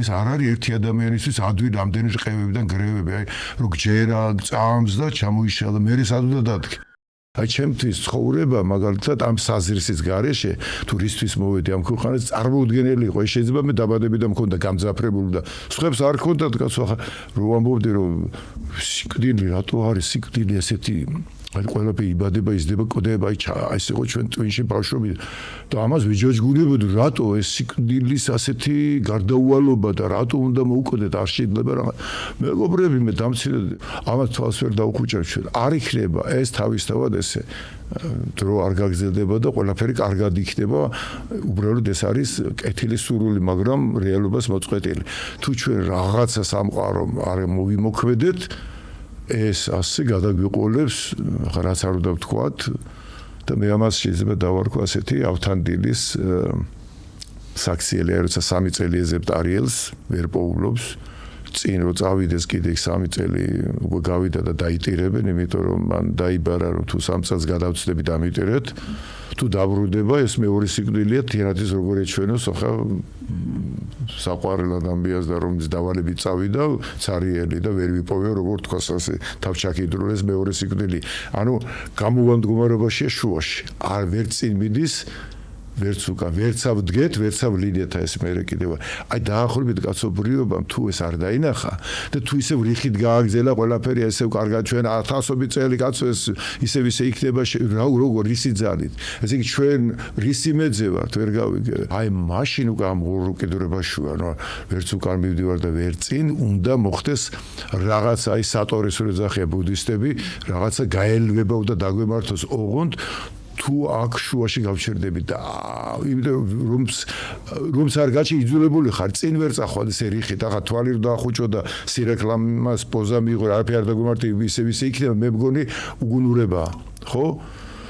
ეს არ არის ერთი ადამიანისთვის ადვილი ამდენი ყევებიდან გრევები აი რო გჯერა წამს და ჩამოიშალა მე სადუდა დადგე აი ჩემთვის ცხოვრება მაგალითად ამ საზრისის გარეშე თურისთვის მოვედი ამ ქვეყანას წარმოუდგენელი იყო შეიძლება მე დაბადები და მქონდა გამძაფრებული და სხვებს არ ქონდათ კაცო ახლა რო ამბობდი რომ სიკვდილი რატო არის სიკვდილი ესეთი აი ყველაფერი იბადება იზრდება კოდება აი ეს იყო ჩვენ ტვინში ბავშვები და ამას ვიჯოჯგულებოდი რატო ეს სიკვდილის ასეთი გარდაუვალობა და რატო უნდა მოუკვდეთ არ შეიძლება რა მეგობრები მე დამცირდა ამას თვალს ვერ დაუხუჭებ ჩვენ არ იქნება ეს თავისთავად ესე დრო არ გაგრძელდება და ყველაფერი კარგად იქნება უბრალოდ ეს არის კეთილი სურვილი მაგრამ რეალობას მოწყვეტილი თუ ჩვენ რაღაცა სამყარო არ მოვიმოქმედეთ ეს ასე გადაგვიყოლებს რაც არ უნდა ვთქვათ და მე ამას შეიძლება დავარქვა ასეთი ავთანდილის საქსიელი როცა 3 წელი ეძებთ არიელს ვერ პოულობს წინ რო წავიდეს კიდე 3 წელი უკვე გავიდა და დაიტირებენ იმიტომ რომ მან დაიბარა რომ თუ 3 წელს გადავწდები დამიტირეთ თუ დაბრუნდება ეს მეორე სიკვდილია თიანეთის როგორ ეჩვენოს ახლა საყვარელ ადამიანს და რომელიც დავალებით წავიდა цаრიელი და ვერ ვიპოვე როგორ თქვას ასე თავჩაკიდრულ ეს მეორე სიკვდილი ანუ გამოვან მდგომარეობაშია შუაში არ ვერ წინ მიდის ვერც უკან ვერცავ დგეთ ვერცავ ლინიათა ეს მე კიდევ აი დაახლოებით კაცობრიობამ თუ ეს არ დაინახა და თუ ისევ რიხით გააგზელა ყველაფერი ესევ კარგად ჩვენ 1000 წელი კაცო ეს ისევ იქნება როგორ რისი ძალით ესე იგი ჩვენ რისი მეძე ვართ ვერ გავიგე აი მაშინ უკან უკიდურებაშია ნუ ვერც უკან მივდივარ და ვერ წინ უნდა მოხდეს რაღაც აი სატორის როძახია ბუდისტები რაღაცა გაელვება და დაგვემართოს ოღონდ თუ აქ შუაში გავჩერდები და რომც არ გაჩი იძულებული ხარ წინ ვერ წახვალ ესე რიხით ახლა თვალი რომ დაახუჭო და სირეკლამას პოზა მიიღო არაფერი არ დაგვემართე ისე იქნება მე მგონი უგუნურებაა ხო